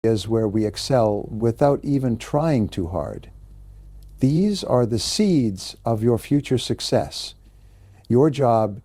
is where we excel without even trying too hard. These are the seeds of your future success. Your job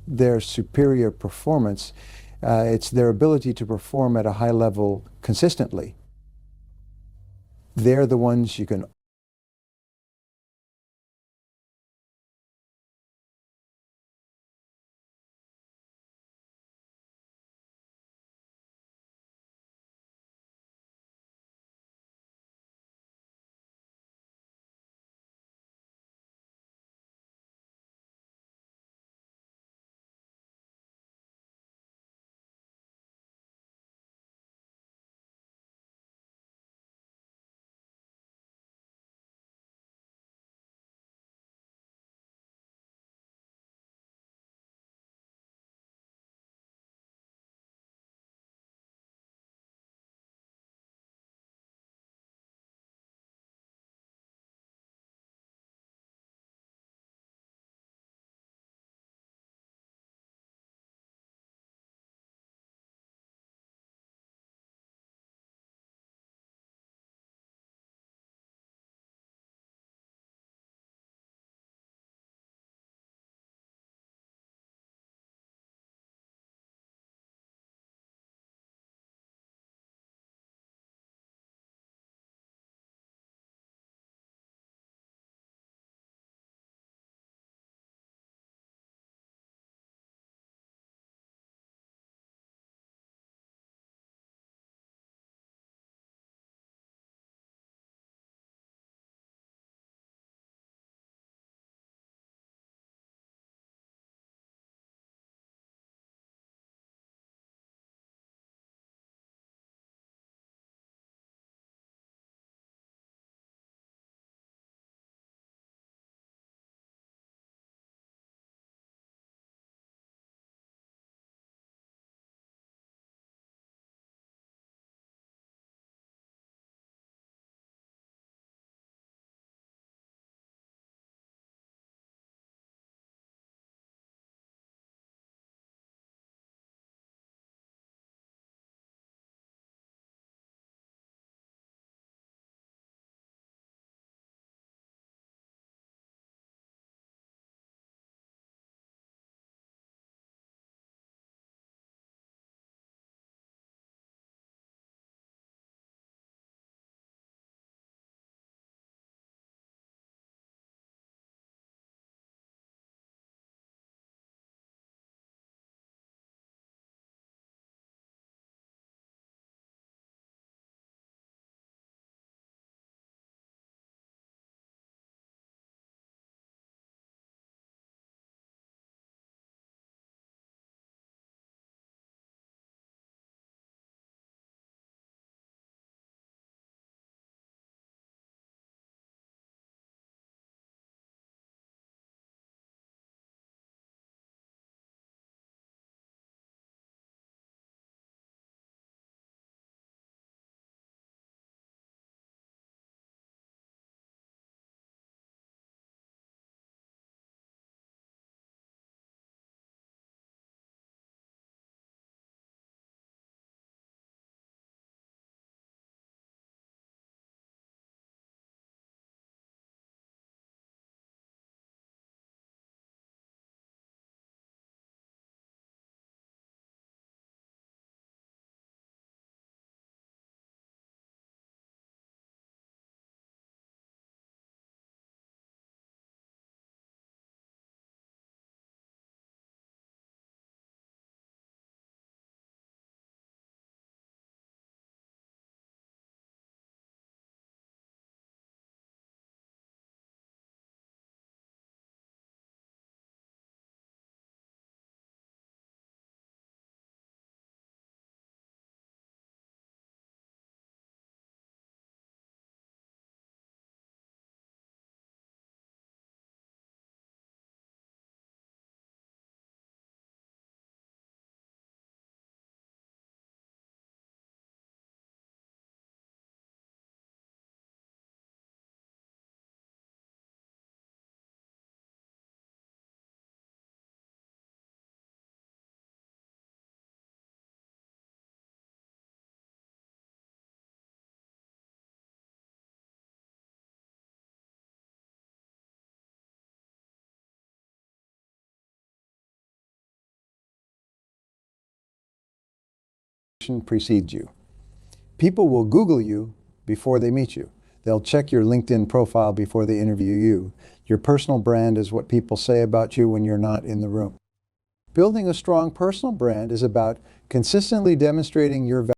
their superior performance. It's their ability to perform at a high level consistently. They're the ones you can precedes you. People will Google you before they meet you. They'll check your LinkedIn profile before they interview you. Your personal brand is what people say about you when you're not in the room. Building a strong personal brand is about consistently demonstrating your value.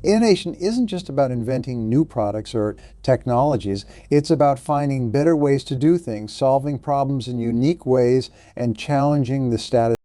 Innovation isn't just about inventing new products or technologies. It's about finding better ways to do things, solving problems in unique ways, and challenging the status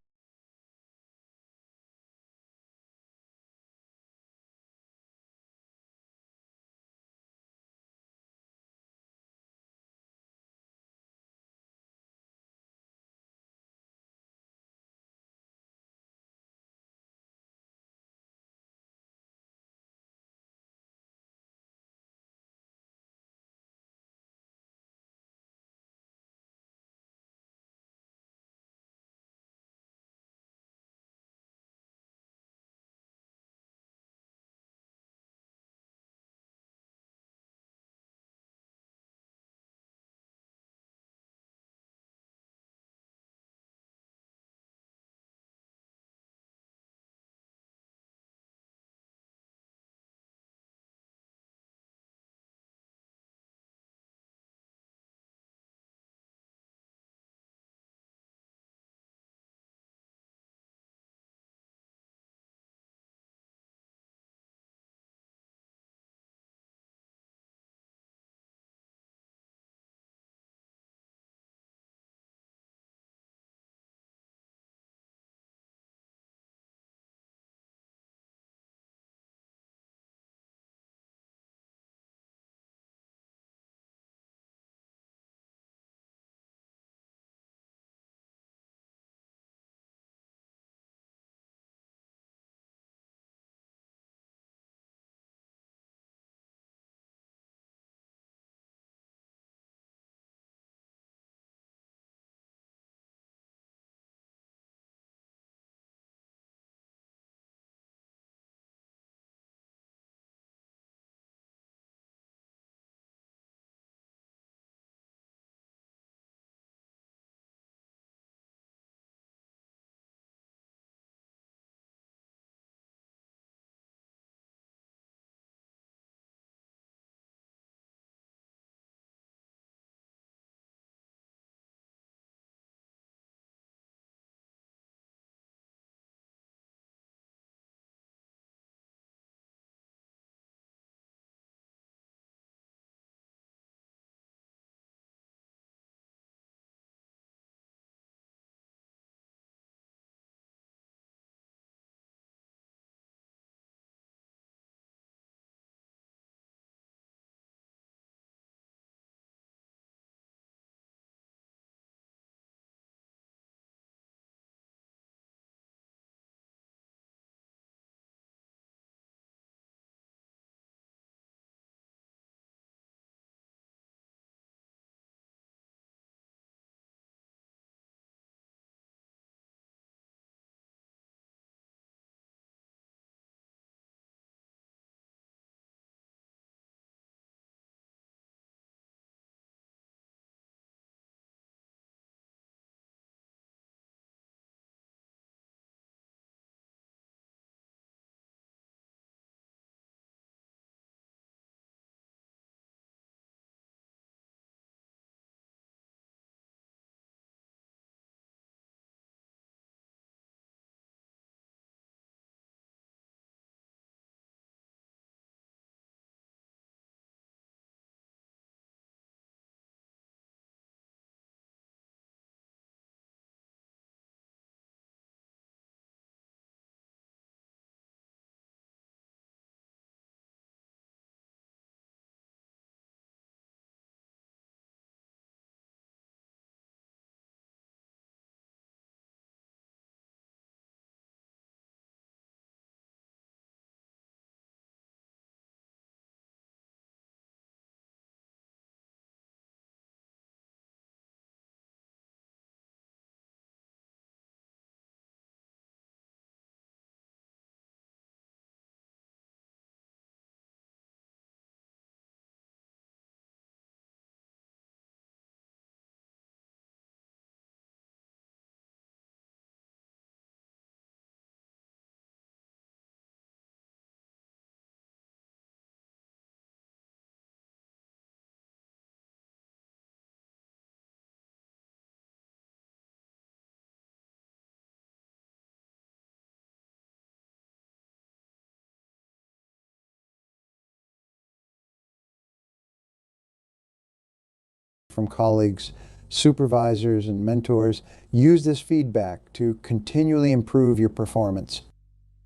from colleagues, supervisors, and mentors. Use this feedback to continually improve your performance.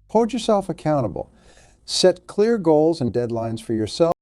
Hold yourself accountable. Set clear goals and deadlines for yourself.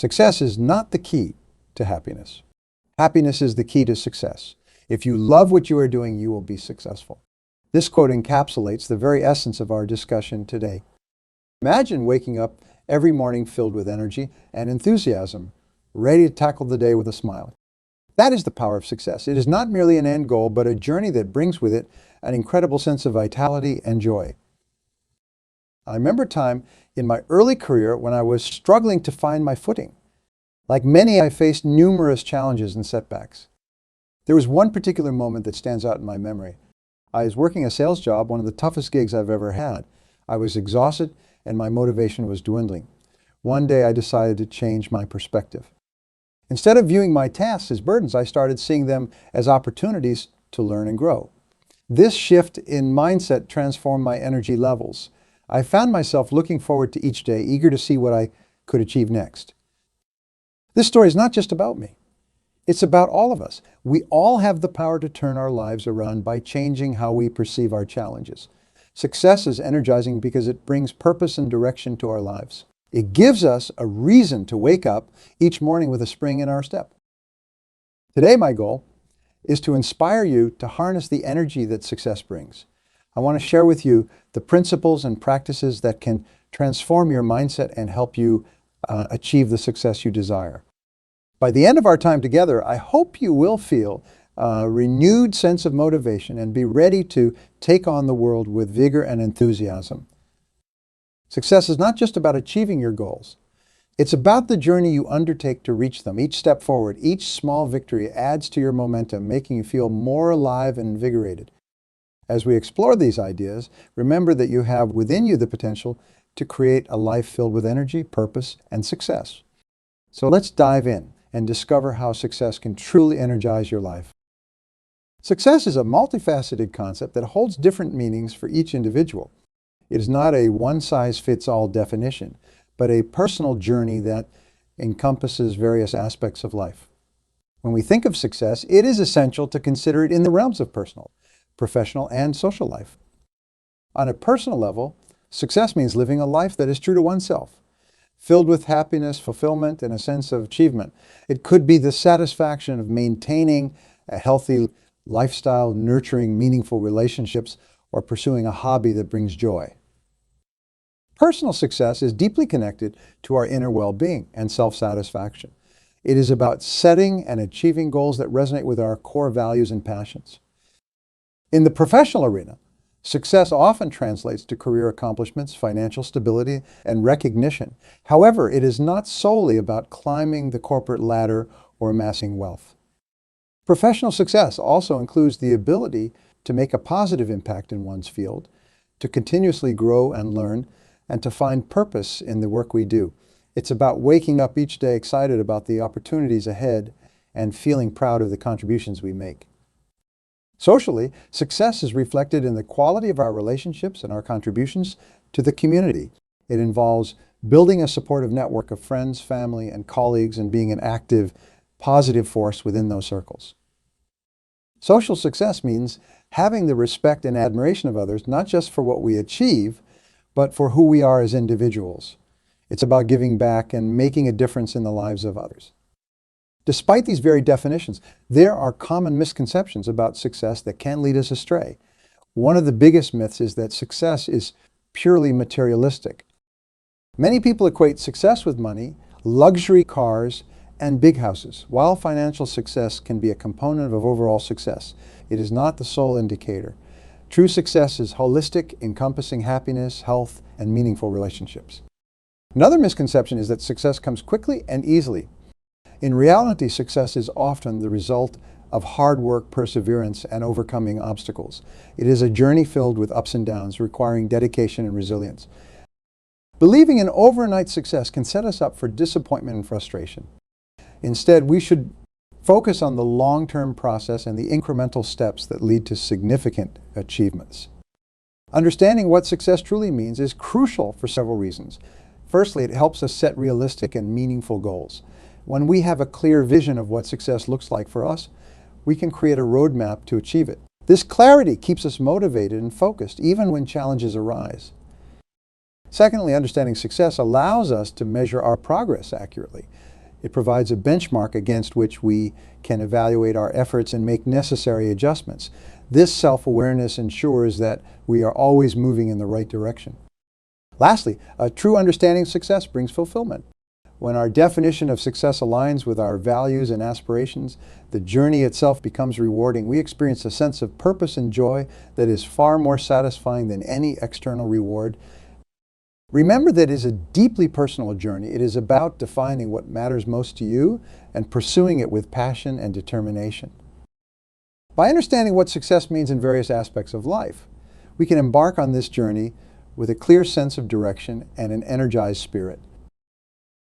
Success is not the key to happiness. Happiness is the key to success. If you love what you are doing, you will be successful. This quote encapsulates the very essence of our discussion today. Imagine waking up every morning filled with energy and enthusiasm, ready to tackle the day with a smile. That is the power of success. It is not merely an end goal, but a journey that brings with it an incredible sense of vitality and joy. I remember a time in my early career when I was struggling to find my footing. Like many, I faced numerous challenges and setbacks. There was one particular moment that stands out in my memory. I was working a sales job, one of the toughest gigs I've ever had. I was exhausted and my motivation was dwindling. One day I decided to change my perspective. Instead of viewing my tasks as burdens, I started seeing them as opportunities to learn and grow. This shift in mindset transformed my energy levels. I found myself looking forward to each day, eager to see what I could achieve next. This story is not just about me. It's about all of us. We all have the power to turn our lives around by changing how we perceive our challenges. Success is energizing because it brings purpose and direction to our lives. It gives us a reason to wake up each morning with a spring in our step. Today, my goal is to inspire you to harness the energy that success brings. I want to share with you the principles and practices that can transform your mindset and help you achieve the success you desire. By the end of our time together, I hope you will feel a renewed sense of motivation and be ready to take on the world with vigor and enthusiasm. Success is not just about achieving your goals. It's about the journey you undertake to reach them. Each step forward, each small victory adds to your momentum, making you feel more alive and invigorated. As we explore these ideas, remember that you have within you the potential to create a life filled with energy, purpose, and success. So let's dive in and discover how success can truly energize your life. Success is a multifaceted concept that holds different meanings for each individual. It is not a one-size-fits-all definition, but a personal journey that encompasses various aspects of life. When we think of success, it is essential to consider it in the realms of personal, professional, and social life. On a personal level, success means living a life that is true to oneself, filled with happiness, fulfillment, and a sense of achievement. It could be the satisfaction of maintaining a healthy lifestyle, nurturing meaningful relationships, or pursuing a hobby that brings joy. Personal success is deeply connected to our inner well-being and self-satisfaction. It is about setting and achieving goals that resonate with our core values and passions. In the professional arena, success often translates to career accomplishments, financial stability, and recognition. However, it is not solely about climbing the corporate ladder or amassing wealth. Professional success also includes the ability to make a positive impact in one's field, to continuously grow and learn, and to find purpose in the work we do. It's about waking up each day excited about the opportunities ahead and feeling proud of the contributions we make. Socially, success is reflected in the quality of our relationships and our contributions to the community. It involves building a supportive network of friends, family, and colleagues, and being an active, positive force within those circles. Social success means having the respect and admiration of others, not just for what we achieve, but for who we are as individuals. It's about giving back and making a difference in the lives of others. Despite these very definitions, there are common misconceptions about success that can lead us astray. One of the biggest myths is that success is purely materialistic. Many people equate success with money, luxury cars, and big houses. While financial success can be a component of overall success, it is not the sole indicator. True success is holistic, encompassing happiness, health, and meaningful relationships. Another misconception is that success comes quickly and easily. In reality, success is often the result of hard work, perseverance, and overcoming obstacles. It is a journey filled with ups and downs, requiring dedication and resilience. Believing in overnight success can set us up for disappointment and frustration. Instead, we should focus on the long-term process and the incremental steps that lead to significant achievements. Understanding what success truly means is crucial for several reasons. Firstly, it helps us set realistic and meaningful goals. When we have a clear vision of what success looks like for us, we can create a roadmap to achieve it. This clarity keeps us motivated and focused, even when challenges arise. Secondly, understanding success allows us to measure our progress accurately. It provides a benchmark against which we can evaluate our efforts and make necessary adjustments. This self-awareness ensures that we are always moving in the right direction. Lastly, a true understanding of success brings fulfillment. When our definition of success aligns with our values and aspirations, the journey itself becomes rewarding. We experience a sense of purpose and joy that is far more satisfying than any external reward. Remember that it is a deeply personal journey. It is about defining what matters most to you and pursuing it with passion and determination. By understanding what success means in various aspects of life, we can embark on this journey with a clear sense of direction and an energized spirit.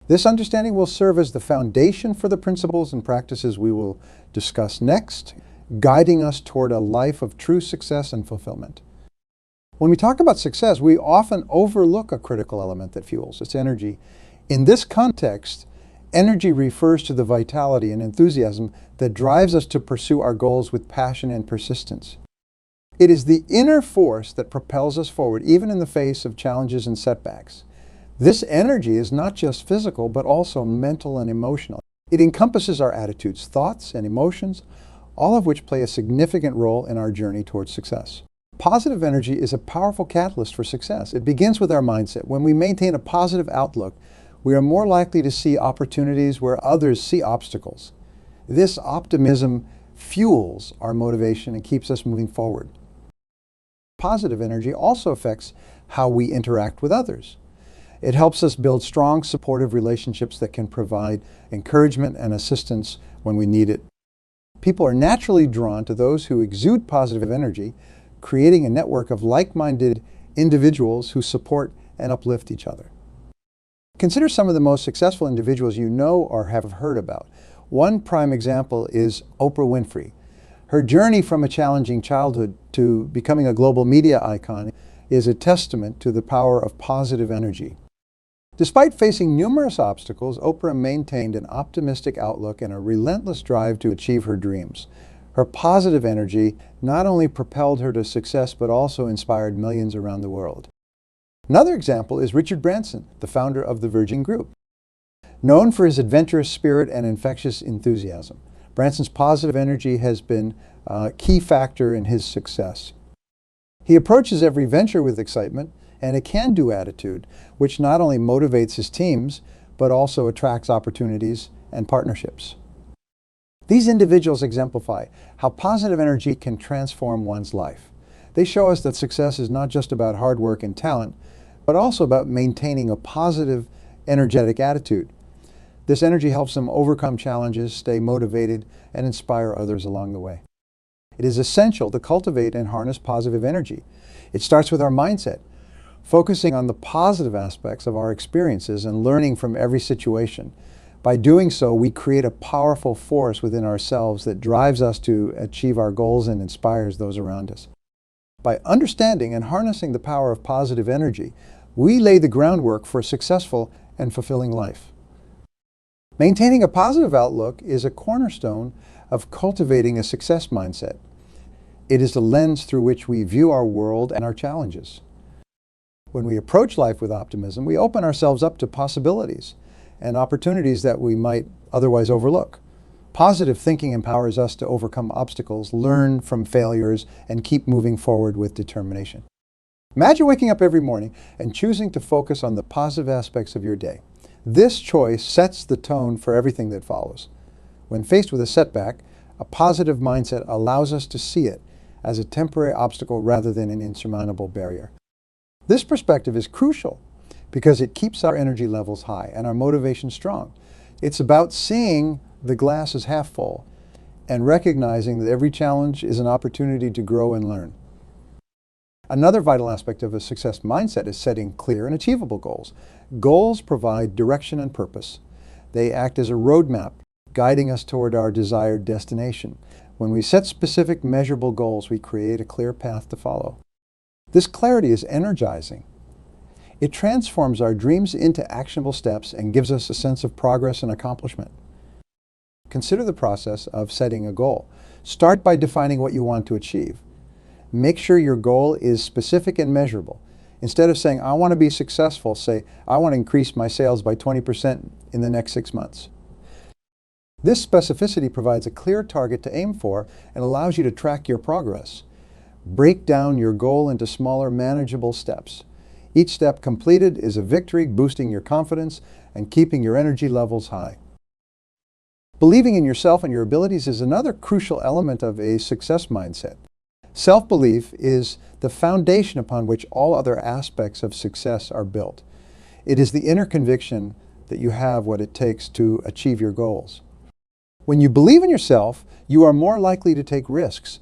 This understanding will serve as the foundation for the principles and practices we will discuss next, guiding us toward a life of true success and fulfillment. When we talk about success, we often overlook a critical element that fuels its energy. In this context, energy refers to the vitality and enthusiasm that drives us to pursue our goals with passion and persistence. It is the inner force that propels us forward, even in the face of challenges and setbacks. This energy is not just physical, but also mental and emotional. It encompasses our attitudes, thoughts, and emotions, all of which play a significant role in our journey towards success. Positive energy is a powerful catalyst for success. It begins with our mindset. When we maintain a positive outlook, we are more likely to see opportunities where others see obstacles. This optimism fuels our motivation and keeps us moving forward. Positive energy also affects how we interact with others. It helps us build strong, supportive relationships that can provide encouragement and assistance when we need it. People are naturally drawn to those who exude positive energy, creating a network of like-minded individuals who support and uplift each other. Consider some of the most successful individuals you know or have heard about. One prime example is Oprah Winfrey. Her journey from a challenging childhood to becoming a global media icon is a testament to the power of positive energy. Despite facing numerous obstacles, Oprah maintained an optimistic outlook and a relentless drive to achieve her dreams. Her positive energy not only propelled her to success, but also inspired millions around the world. Another example is Richard Branson, the founder of the Virgin Group. Known for his adventurous spirit and infectious enthusiasm, Branson's positive energy has been a key factor in his success. He approaches every venture with excitement and a can-do attitude, which not only motivates his teams, but also attracts opportunities and partnerships. These individuals exemplify how positive energy can transform one's life. They show us that success is not just about hard work and talent, but also about maintaining a positive, energetic attitude. This energy helps them overcome challenges, stay motivated, and inspire others along the way. It is essential to cultivate and harness positive energy. It starts with our mindset, focusing on the positive aspects of our experiences and learning from every situation. By doing so, we create a powerful force within ourselves that drives us to achieve our goals and inspires those around us. By understanding and harnessing the power of positive energy, we lay the groundwork for a successful and fulfilling life. Maintaining a positive outlook is a cornerstone of cultivating a success mindset. It is the lens through which we view our world and our challenges. When we approach life with optimism, we open ourselves up to possibilities and opportunities that we might otherwise overlook. Positive thinking empowers us to overcome obstacles, learn from failures, and keep moving forward with determination. Imagine waking up every morning and choosing to focus on the positive aspects of your day. This choice sets the tone for everything that follows. When faced with a setback, a positive mindset allows us to see it as a temporary obstacle rather than an insurmountable barrier. This perspective is crucial because it keeps our energy levels high and our motivation strong. It's about seeing the glass as half full and recognizing that every challenge is an opportunity to grow and learn. Another vital aspect of a success mindset is setting clear and achievable goals. Goals provide direction and purpose. They act as a roadmap, guiding us toward our desired destination. When we set specific, measurable goals, we create a clear path to follow. This clarity is energizing. It transforms our dreams into actionable steps and gives us a sense of progress and accomplishment. Consider the process of setting a goal. Start by defining what you want to achieve. Make sure your goal is specific and measurable. Instead of saying, I want to be successful, say, I want to increase my sales by 20% in the next 6 months. This specificity provides a clear target to aim for and allows you to track your progress. Break down your goal into smaller, manageable steps. Each step completed is a victory, boosting your confidence and keeping your energy levels high. Believing in yourself and your abilities is another crucial element of a success mindset. Self-belief is the foundation upon which all other aspects of success are built. It is the inner conviction that you have what it takes to achieve your goals. When you believe in yourself, you are more likely to take risks,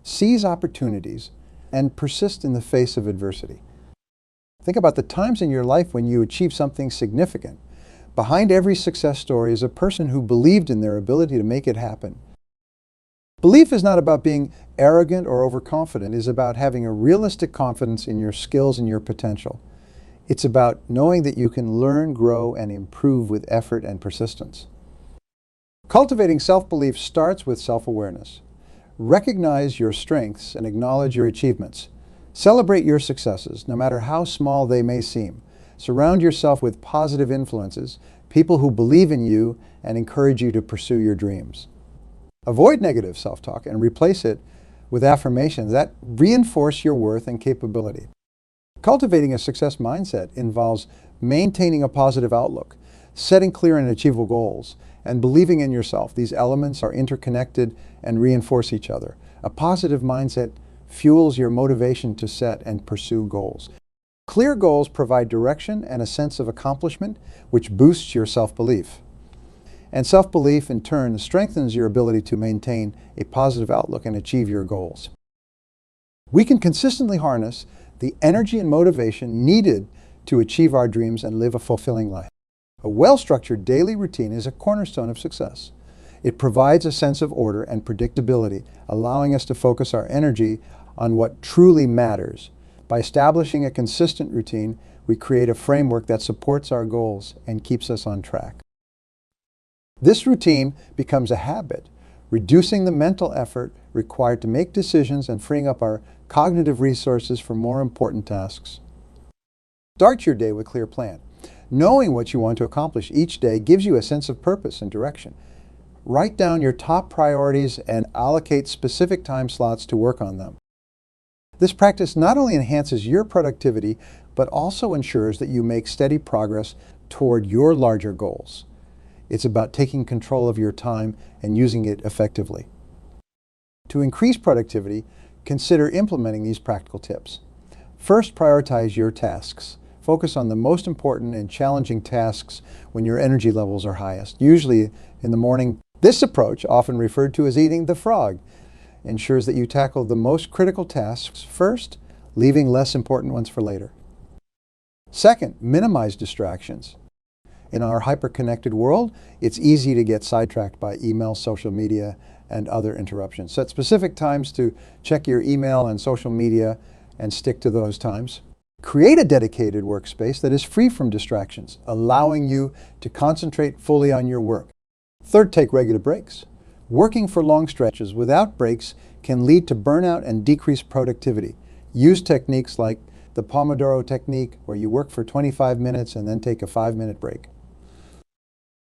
seize opportunities, and persist in the face of adversity. Think about the times in your life when you achieved something significant. Behind every success story is a person who believed in their ability to make it happen. Belief is not about being arrogant or overconfident. It is about having a realistic confidence in your skills and your potential. It's about knowing that you can learn, grow, and improve with effort and persistence. Cultivating self-belief starts with self-awareness. Recognize your strengths and acknowledge your achievements. Celebrate your successes, no matter how small they may seem. Surround yourself with positive influences, people who believe in you and encourage you to pursue your dreams. Avoid negative self-talk and replace it with affirmations that reinforce your worth and capability. Cultivating a success mindset involves maintaining a positive outlook, setting clear and achievable goals, and believing in yourself. These elements are interconnected and reinforce each other. A positive mindset fuels your motivation to set and pursue goals. Clear goals provide direction and a sense of accomplishment, which boosts your self-belief. And self-belief, in turn, strengthens your ability to maintain a positive outlook and achieve your goals. We can consistently harness the energy and motivation needed to achieve our dreams and live a fulfilling life. A well-structured daily routine is a cornerstone of success. It provides a sense of order and predictability, allowing us to focus our energy on what truly matters. By establishing a consistent routine, we create a framework that supports our goals and keeps us on track. This routine becomes a habit, reducing the mental effort required to make decisions and freeing up our cognitive resources for more important tasks. Start your day with a clear plan. Knowing what you want to accomplish each day gives you a sense of purpose and direction. Write down your top priorities and allocate specific time slots to work on them. This practice not only enhances your productivity, but also ensures that you make steady progress toward your larger goals. It's about taking control of your time and using it effectively. To increase productivity, consider implementing these practical tips. First, prioritize your tasks. Focus on the most important and challenging tasks when your energy levels are highest, usually in the morning. This approach, often referred to as eating the frog, ensures that you tackle the most critical tasks first, leaving less important ones for later. Second, minimize distractions. In our hyper-connected world, it's easy to get sidetracked by email, social media, and other interruptions. Set specific times to check your email and social media and stick to those times. Create a dedicated workspace that is free from distractions, allowing you to concentrate fully on your work. Third, take regular breaks. Working for long stretches without breaks can lead to burnout and decreased productivity. Use techniques like the Pomodoro technique, where you work for 25 minutes and then take a 5-minute break.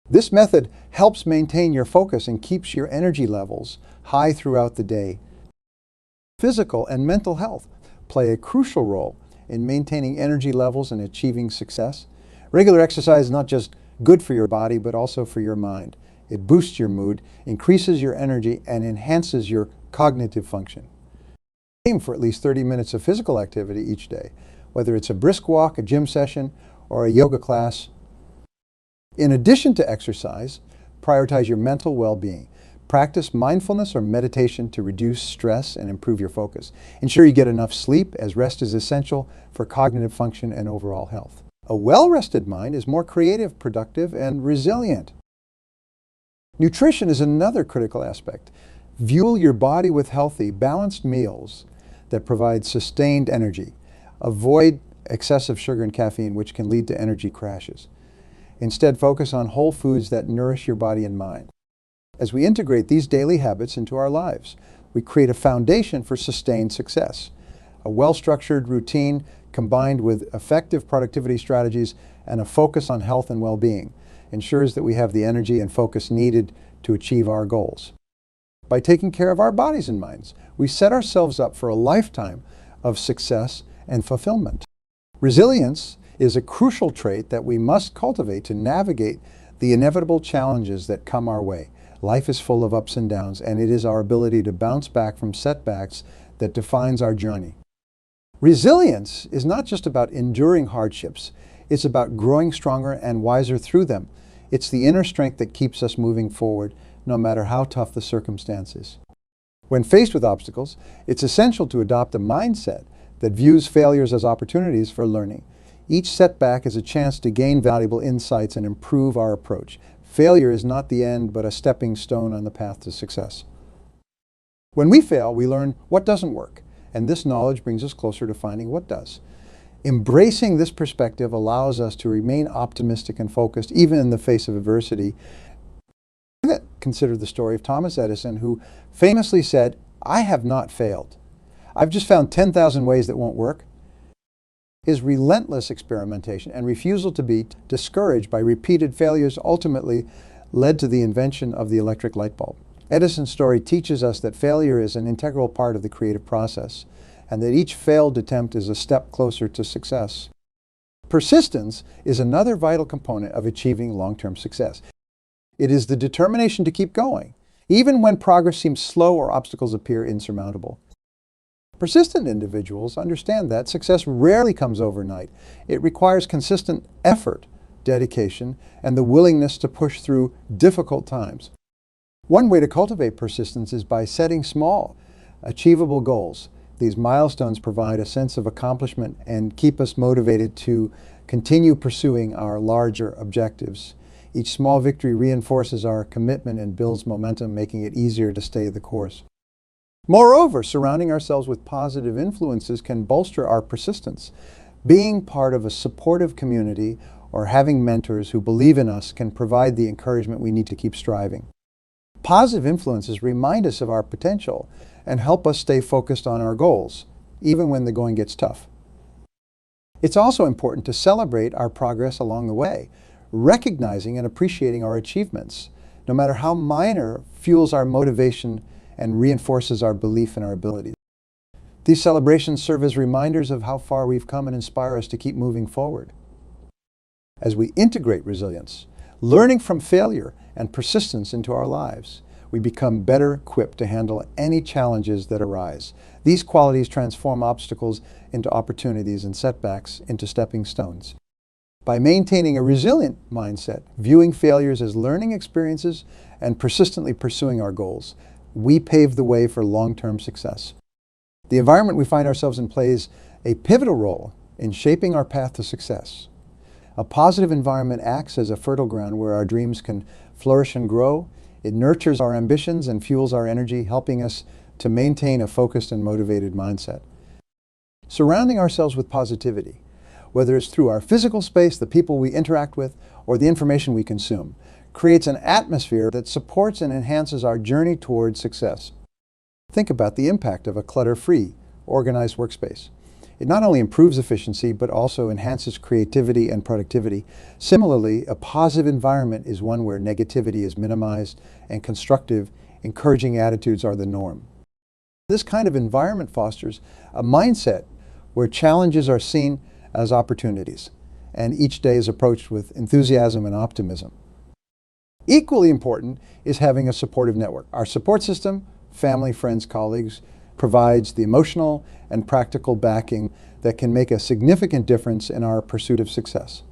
This method helps maintain your focus and keeps your energy levels high throughout the day. Physical and mental health play a crucial role in maintaining energy levels and achieving success. Regular exercise is not just good for your body, but also for your mind. It boosts your mood, increases your energy, and enhances your cognitive function. Aim for at least 30 minutes of physical activity each day, whether it's a brisk walk, a gym session, or a yoga class. In addition to exercise, prioritize your mental well-being. Practice mindfulness or meditation to reduce stress and improve your focus. Ensure you get enough sleep, as rest is essential for cognitive function and overall health. A well-rested mind is more creative, productive, and resilient. Nutrition is another critical aspect. Fuel your body with healthy, balanced meals that provide sustained energy. Avoid excessive sugar and caffeine, which can lead to energy crashes. Instead, focus on whole foods that nourish your body and mind. As we integrate these daily habits into our lives, we create a foundation for sustained success. A well-structured routine combined with effective productivity strategies and a focus on health and well-being ensures that we have the energy and focus needed to achieve our goals. By taking care of our bodies and minds, we set ourselves up for a lifetime of success and fulfillment. Resilience is a crucial trait that we must cultivate to navigate the inevitable challenges that come our way. Life is full of ups and downs, and it is our ability to bounce back from setbacks that defines our journey. Resilience is not just about enduring hardships. It's about growing stronger and wiser through them. It's the inner strength that keeps us moving forward, no matter how tough the circumstances. When faced with obstacles, it's essential to adopt a mindset that views failures as opportunities for learning. Each setback is a chance to gain valuable insights and improve our approach. Failure is not the end, but a stepping stone on the path to success. When we fail, we learn what doesn't work, and this knowledge brings us closer to finding what does. Embracing this perspective allows us to remain optimistic and focused, even in the face of adversity. Consider the story of Thomas Edison, who famously said, "I have not failed. I've just found 10,000 ways that won't work." His relentless experimentation and refusal to be discouraged by repeated failures ultimately led to the invention of the electric light bulb. Edison's story teaches us that failure is an integral part of the creative process, and that each failed attempt is a step closer to success. Persistence is another vital component of achieving long-term success. It is the determination to keep going, even when progress seems slow or obstacles appear insurmountable. Persistent individuals understand that success rarely comes overnight. It requires consistent effort, dedication, and the willingness to push through difficult times. One way to cultivate persistence is by setting small, achievable goals. These milestones provide a sense of accomplishment and keep us motivated to continue pursuing our larger objectives. Each small victory reinforces our commitment and builds momentum, making it easier to stay the course. Moreover, surrounding ourselves with positive influences can bolster our persistence. Being part of a supportive community or having mentors who believe in us can provide the encouragement we need to keep striving. Positive influences remind us of our potential and help us stay focused on our goals, even when the going gets tough. It's also important to celebrate our progress along the way. Recognizing and appreciating our achievements, no matter how minor, fuels our motivation and reinforces our belief in our abilities. These celebrations serve as reminders of how far we've come and inspire us to keep moving forward. As we integrate resilience, learning from failure, and persistence into our lives, we become better equipped to handle any challenges that arise. These qualities transform obstacles into opportunities and setbacks into stepping stones. By maintaining a resilient mindset, viewing failures as learning experiences, and persistently pursuing our goals, we pave the way for long-term success. The environment we find ourselves in plays a pivotal role in shaping our path to success. A positive environment acts as a fertile ground where our dreams can flourish and grow. It nurtures our ambitions and fuels our energy, helping us to maintain a focused and motivated mindset. Surrounding ourselves with positivity, whether it's through our physical space, the people we interact with, or the information we consume, creates an atmosphere that supports and enhances our journey towards success. Think about the impact of a clutter-free, organized workspace. It not only improves efficiency, but also enhances creativity and productivity. Similarly, a positive environment is one where negativity is minimized and constructive, encouraging attitudes are the norm. This kind of environment fosters a mindset where challenges are seen as opportunities, and each day is approached with enthusiasm and optimism. Equally important is having a supportive network. Our support system, family, friends, colleagues, provides the emotional and practical backing that can make a significant difference in our pursuit of success.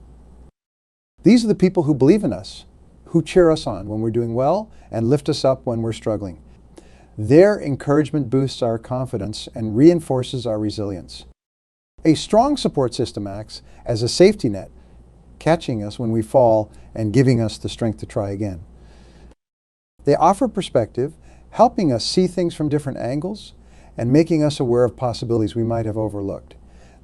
These are the people who believe in us, who cheer us on when we're doing well and lift us up when we're struggling. Their encouragement boosts our confidence and reinforces our resilience. A strong support system acts as a safety net, catching us when we fall and giving us the strength to try again. They offer perspective, helping us see things from different angles and making us aware of possibilities we might have overlooked.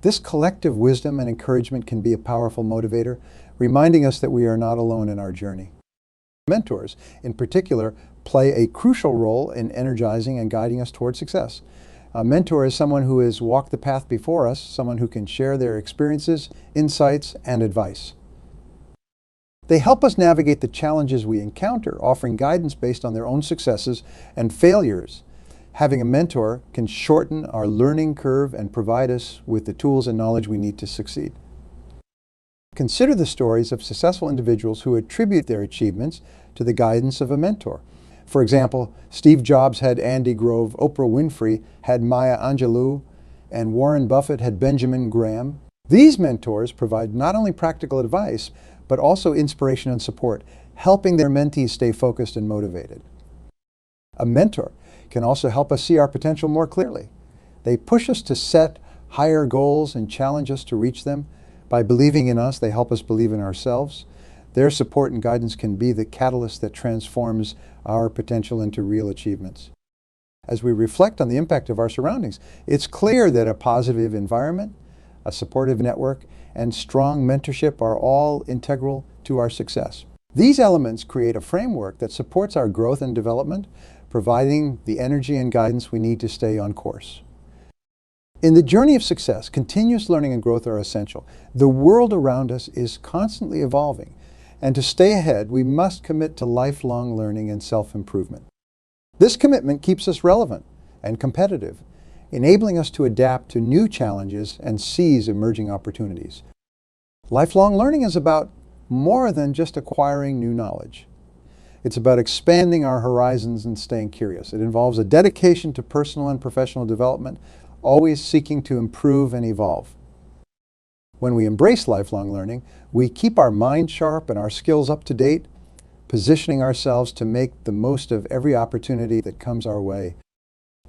This collective wisdom and encouragement can be a powerful motivator, reminding us that we are not alone in our journey. Mentors, in particular, play a crucial role in energizing and guiding us towards success. A mentor is someone who has walked the path before us, someone who can share their experiences, insights, and advice. They help us navigate the challenges we encounter, offering guidance based on their own successes and failures. Having a mentor can shorten our learning curve and provide us with the tools and knowledge we need to succeed. Consider the stories of successful individuals who attribute their achievements to the guidance of a mentor. For example, Steve Jobs had Andy Grove, Oprah Winfrey had Maya Angelou, and Warren Buffett had Benjamin Graham. These mentors provide not only practical advice, but also inspiration and support, helping their mentees stay focused and motivated. A mentor can also help us see our potential more clearly. They push us to set higher goals and challenge us to reach them. By believing in us, they help us believe in ourselves. Their support and guidance can be the catalyst that transforms our potential into real achievements. As we reflect on the impact of our surroundings, it's clear that a positive environment, a supportive network, and strong mentorship are all integral to our success. These elements create a framework that supports our growth and development, providing the energy and guidance we need to stay on course. In the journey of success, continuous learning and growth are essential. The world around us is constantly evolving, and to stay ahead, we must commit to lifelong learning and self-improvement. This commitment keeps us relevant and competitive, enabling us to adapt to new challenges and seize emerging opportunities. Lifelong learning is about more than just acquiring new knowledge. It's about expanding our horizons and staying curious. It involves a dedication to personal and professional development, always seeking to improve and evolve. When we embrace lifelong learning, we keep our mind sharp and our skills up to date, positioning ourselves to make the most of every opportunity that comes our way.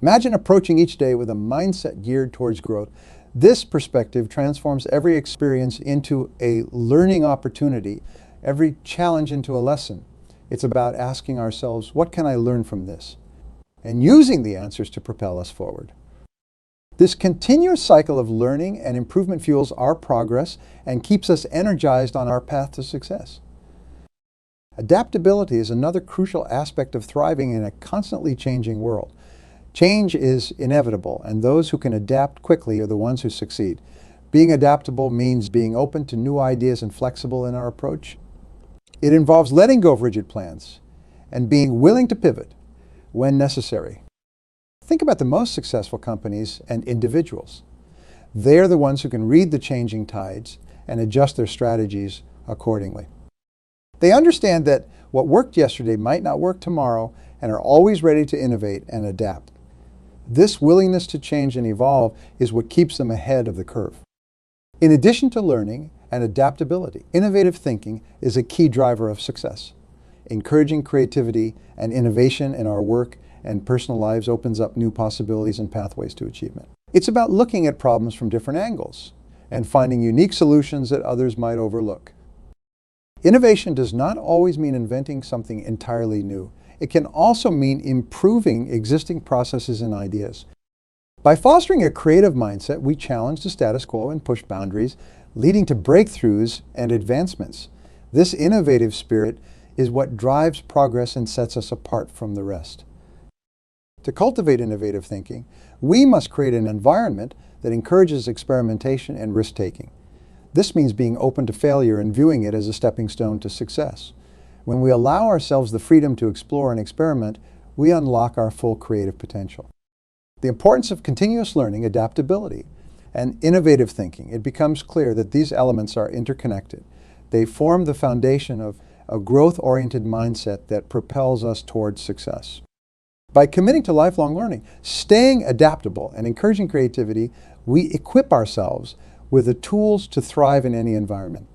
Imagine approaching each day with a mindset geared towards growth. This perspective transforms every experience into a learning opportunity, every challenge into a lesson. It's about asking ourselves, what can I learn from this? And using the answers to propel us forward. This continuous cycle of learning and improvement fuels our progress and keeps us energized on our path to success. Adaptability is another crucial aspect of thriving in a constantly changing world. Change is inevitable, and those who can adapt quickly are the ones who succeed. Being adaptable means being open to new ideas and flexible in our approach. It involves letting go of rigid plans and being willing to pivot when necessary. Think about the most successful companies and individuals. They're the ones who can read the changing tides and adjust their strategies accordingly. They understand that what worked yesterday might not work tomorrow and are always ready to innovate and adapt. This willingness to change and evolve is what keeps them ahead of the curve. In addition to learning and adaptability, innovative thinking is a key driver of success. Encouraging creativity and innovation in our work and personal lives opens up new possibilities and pathways to achievement. It's about looking at problems from different angles and finding unique solutions that others might overlook. Innovation does not always mean inventing something entirely new. It can also mean improving existing processes and ideas. By fostering a creative mindset, we challenge the status quo and push boundaries, leading to breakthroughs and advancements. This innovative spirit is what drives progress and sets us apart from the rest. To cultivate innovative thinking, we must create an environment that encourages experimentation and risk-taking. This means being open to failure and viewing it as a stepping stone to success. When we allow ourselves the freedom to explore and experiment, we unlock our full creative potential. The importance of continuous learning, adaptability, and innovative thinking, it becomes clear that these elements are interconnected. They form the foundation of a growth-oriented mindset that propels us towards success. By committing to lifelong learning, staying adaptable, and encouraging creativity, we equip ourselves with the tools to thrive in any environment.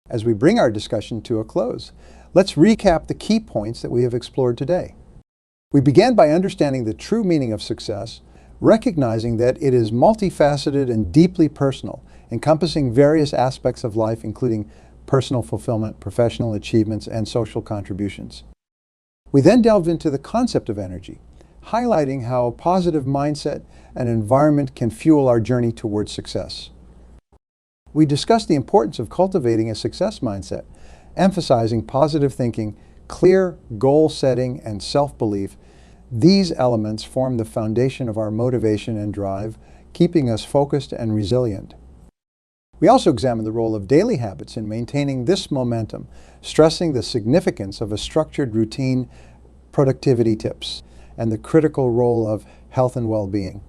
As we bring our discussion to a close, let's recap the key points that we have explored today. We began by understanding the true meaning of success, recognizing that it is multifaceted and deeply personal, encompassing various aspects of life, including personal fulfillment, professional achievements, and social contributions. We then delved into the concept of energy, highlighting how a positive mindset and environment can fuel our journey towards success. We discussed the importance of cultivating a success mindset, emphasizing positive thinking, clear goal setting, and self-belief. These elements form the foundation of our motivation and drive, keeping us focused and resilient. We also examine the role of daily habits in maintaining this momentum, stressing the significance of a structured routine, productivity tips, and the critical role of health and well-being.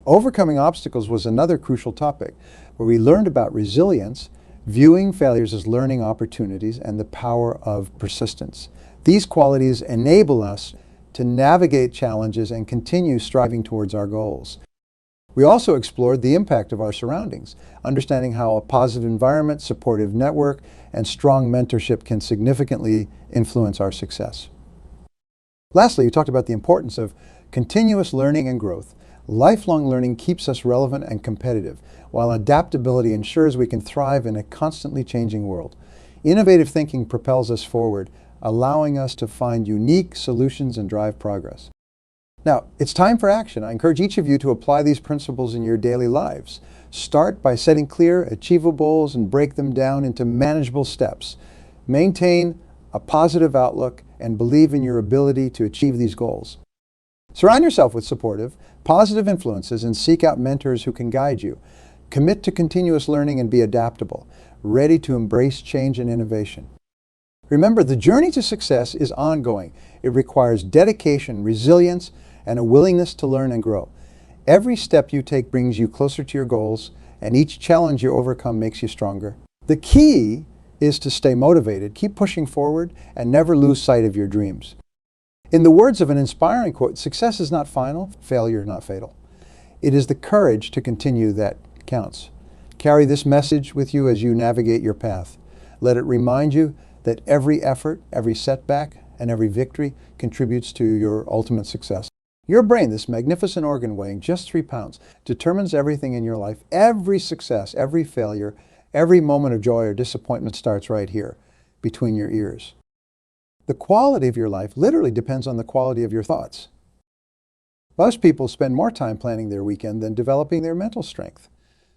Overcoming obstacles was another crucial topic, where we learned about resilience, viewing failures as learning opportunities, and the power of persistence. These qualities enable us to navigate challenges and continue striving towards our goals. We also explored the impact of our surroundings, understanding how a positive environment, supportive network, and strong mentorship can significantly influence our success. Lastly, we talked about the importance of continuous learning and growth. Lifelong learning keeps us relevant and competitive, while adaptability ensures we can thrive in a constantly changing world. Innovative thinking propels us forward, allowing us to find unique solutions and drive progress. Now, it's time for action. I encourage each of you to apply these principles in your daily lives. Start by setting clear, achievable goals and break them down into manageable steps. Maintain a positive outlook and believe in your ability to achieve these goals. Surround yourself with supportive, positive influences and seek out mentors who can guide you. Commit to continuous learning and be adaptable, ready to embrace change and innovation. Remember, the journey to success is ongoing. It requires dedication, resilience, and a willingness to learn and grow. Every step you take brings you closer to your goals, and each challenge you overcome makes you stronger. The key is to stay motivated, keep pushing forward, and never lose sight of your dreams. In the words of an inspiring quote, success is not final, failure not fatal. It is the courage to continue that counts. Carry this message with you as you navigate your path. Let it remind you that every effort, every setback, and every victory contributes to your ultimate success. Your brain, this magnificent organ weighing just 3 pounds, determines everything in your life. Every success, every failure, every moment of joy or disappointment starts right here, between your ears. The quality of your life literally depends on the quality of your thoughts. Most people spend more time planning their weekend than developing their mental strength.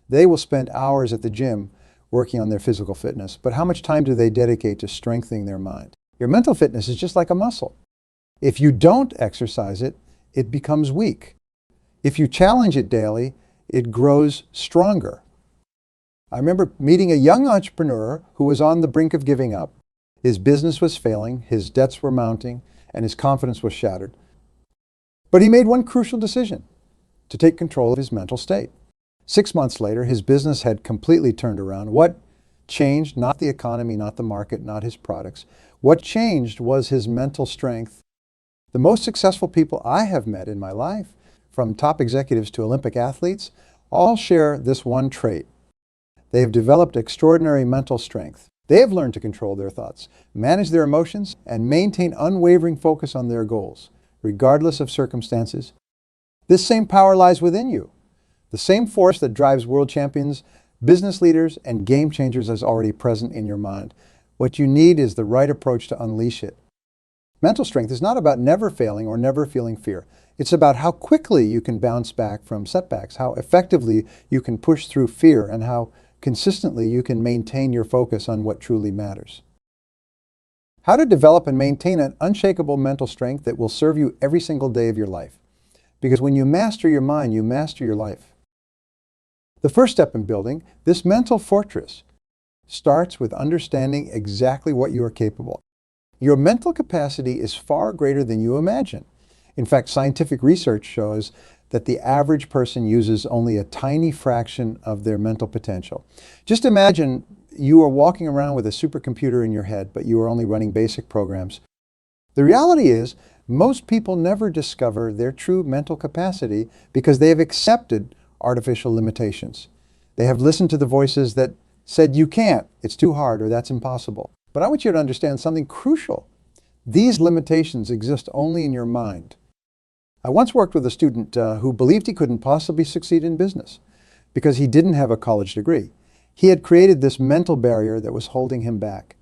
They will spend hours at the gym working on their physical fitness, but how much time do they dedicate to strengthening their mind? Your mental fitness is just like a muscle. If you don't exercise it, it becomes weak. If you challenge it daily, it grows stronger. I remember meeting a young entrepreneur who was on the brink of giving up. His business was failing, his debts were mounting, and his confidence was shattered. But he made one crucial decision: to take control of his mental state. 6 months later, his business had completely turned around. What changed? Not the economy, not the market, not his products. What changed was his mental strength. The most successful people I have met in my life, from top executives to Olympic athletes, all share this one trait. They have developed extraordinary mental strength. They have learned to control their thoughts, manage their emotions, and maintain unwavering focus on their goals, regardless of circumstances. This same power lies within you. The same force that drives world champions, business leaders, and game changers is already present in your mind. What you need is the right approach to unleash it. Mental strength is not about never failing or never feeling fear. It's about how quickly you can bounce back from setbacks, how effectively you can push through fear, and how consistently you can maintain your focus on what truly matters. How to develop and maintain an unshakable mental strength that will serve you every single day of your life. Because when you master your mind, you master your life. The first step in building this mental fortress starts with understanding exactly what you are capable of. Your mental capacity is far greater than you imagine. In fact, scientific research shows that the average person uses only a tiny fraction of their mental potential. Just imagine you are walking around with a supercomputer in your head, but you are only running basic programs. The reality is, most people never discover their true mental capacity because they have accepted artificial limitations. They have listened to the voices that said, you can't, it's too hard, or that's impossible. But I want you to understand something crucial. These limitations exist only in your mind. I once worked with a student who believed he couldn't possibly succeed in business because he didn't have a college degree. He had created this mental barrier that was holding him back.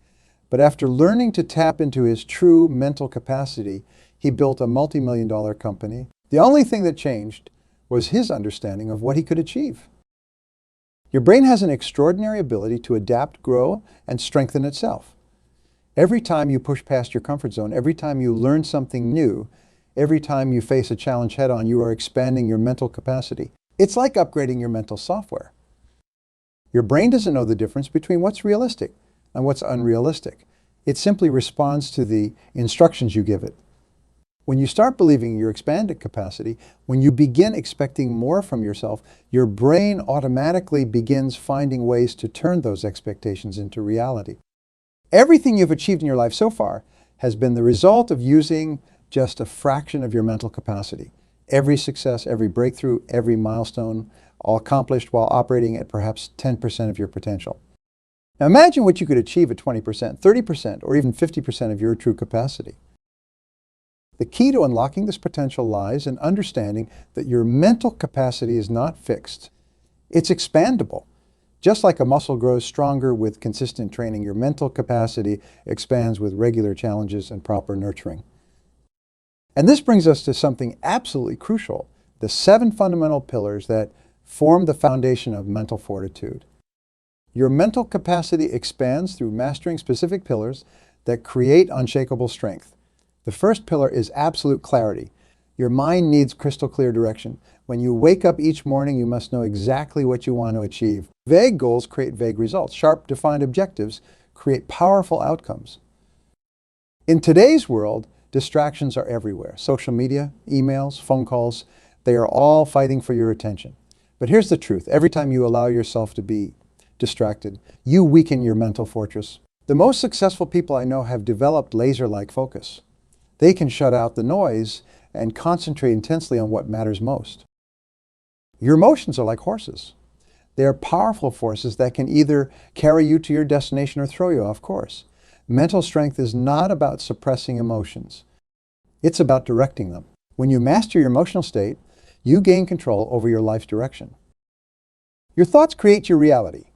But after learning to tap into his true mental capacity, he built a multi-million-dollar company. The only thing that changed was his understanding of what he could achieve. Your brain has an extraordinary ability to adapt, grow, and strengthen itself. Every time you push past your comfort zone, every time you learn something new, every time you face a challenge head-on, you are expanding your mental capacity. It's like upgrading your mental software. Your brain doesn't know the difference between what's realistic and what's unrealistic. It simply responds to the instructions you give it. When you start believing your expanded capacity, when you begin expecting more from yourself, your brain automatically begins finding ways to turn those expectations into reality. Everything you've achieved in your life so far has been the result of using just a fraction of your mental capacity. Every success, every breakthrough, every milestone, all accomplished while operating at perhaps 10% of your potential. Now imagine what you could achieve at 20%, 30%, or even 50% of your true capacity. The key to unlocking this potential lies in understanding that your mental capacity is not fixed. It's expandable. Just like a muscle grows stronger with consistent training, your mental capacity expands with regular challenges and proper nurturing. And this brings us to something absolutely crucial, the 7 fundamental pillars that form the foundation of mental fortitude. Your mental capacity expands through mastering specific pillars that create unshakable strength. The first pillar is absolute clarity. Your mind needs crystal clear direction. When you wake up each morning, you must know exactly what you want to achieve. Vague goals create vague results. Sharp, defined objectives create powerful outcomes. In today's world, distractions are everywhere. Social media, emails, phone calls, they are all fighting for your attention. But here's the truth. Every time you allow yourself to be distracted, you weaken your mental fortress. The most successful people I know have developed laser-like focus. They can shut out the noise and concentrate intensely on what matters most. Your emotions are like horses. They are powerful forces that can either carry you to your destination or throw you off course. Mental strength is not about suppressing emotions. It's about directing them. When you master your emotional state, you gain control over your life's direction. Your thoughts create your reality.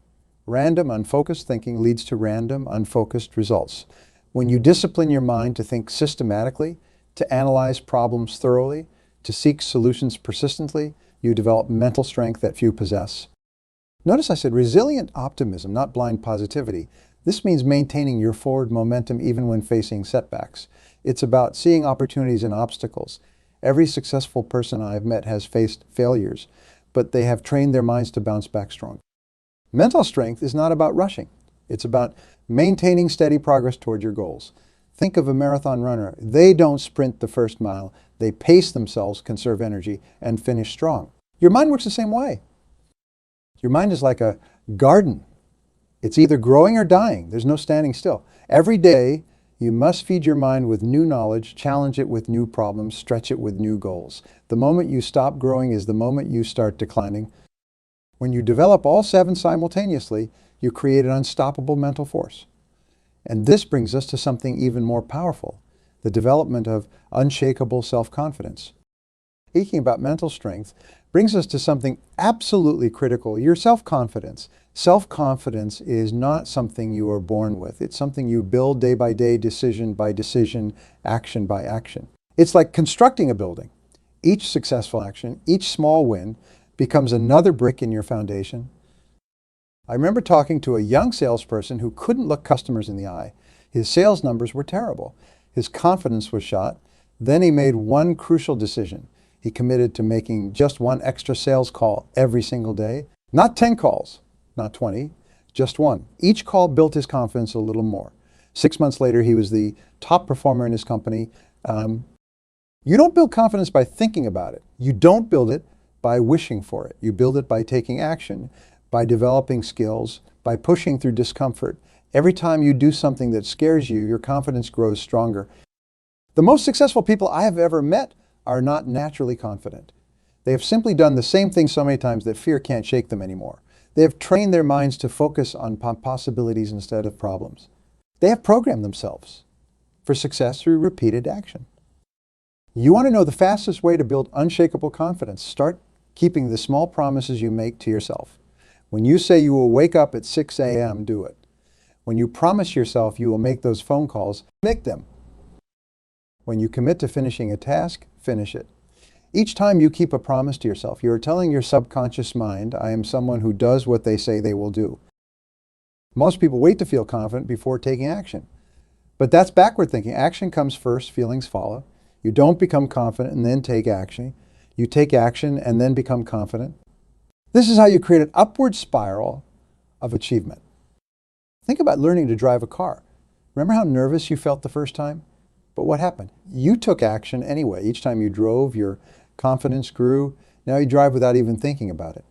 Random, unfocused thinking leads to random, unfocused results. When you discipline your mind to think systematically, to analyze problems thoroughly, to seek solutions persistently, you develop mental strength that few possess. Notice I said resilient optimism, not blind positivity. This means maintaining your forward momentum even when facing setbacks. It's about seeing opportunities in obstacles. Every successful person I've met has faced failures, but they have trained their minds to bounce back strong. Mental strength is not about rushing. It's about maintaining steady progress toward your goals. Think of a marathon runner. They don't sprint the first mile. They pace themselves, conserve energy, and finish strong. Your mind works the same way. Your mind is like a garden. It's either growing or dying. There's no standing still. Every day, you must feed your mind with new knowledge, challenge it with new problems, stretch it with new goals. The moment you stop growing is the moment you start declining. When you develop all 7 simultaneously, you create an unstoppable mental force. And this brings us to something even more powerful, the development of unshakable self-confidence. Speaking about mental strength brings us to something absolutely critical, your self-confidence. Self-confidence is not something you are born with. It's something you build day by day, decision by decision, action by action. It's like constructing a building. Each successful action, each small win, becomes another brick in your foundation. I remember talking to a young salesperson who couldn't look customers in the eye. His sales numbers were terrible. His confidence was shot. Then he made one crucial decision. He committed to making just 1 extra sales call every single day. Not 10 calls, not 20, just 1. Each call built his confidence a little more. 6 months later, he was the top performer in his company. You don't build confidence by thinking about it. You don't build it by wishing for it. You build it by taking action, by developing skills, by pushing through discomfort. Every time you do something that scares you, your confidence grows stronger. The most successful people I have ever met are not naturally confident. They have simply done the same thing so many times that fear can't shake them anymore. They have trained their minds to focus on possibilities instead of problems. They have programmed themselves for success through repeated action. You want to know the fastest way to build unshakable confidence? Start keeping the small promises you make to yourself. When you say you will wake up at 6 a.m., do it. When you promise yourself you will make those phone calls, make them. When you commit to finishing a task, finish it. Each time you keep a promise to yourself, you are telling your subconscious mind, I am someone who does what they say they will do. Most people wait to feel confident before taking action. But that's backward thinking. Action comes first, feelings follow. You don't become confident and then take action. You take action and then become confident. This is how you create an upward spiral of achievement. Think about learning to drive a car. Remember how nervous you felt the first time? But what happened? You took action anyway. Each time you drove, your confidence grew. Now you drive without even thinking about it.